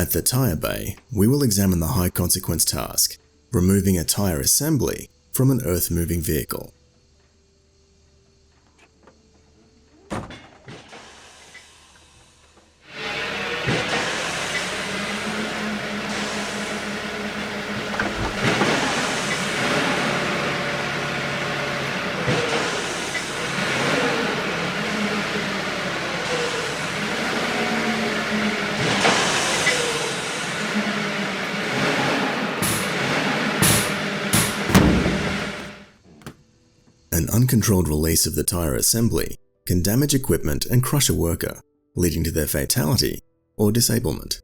At the tyre bay, we will examine the high consequence task, removing a tyre assembly from an earth-moving vehicle. An uncontrolled release of the tyre assembly can damage equipment and crush a worker, leading to their fatality or disablement.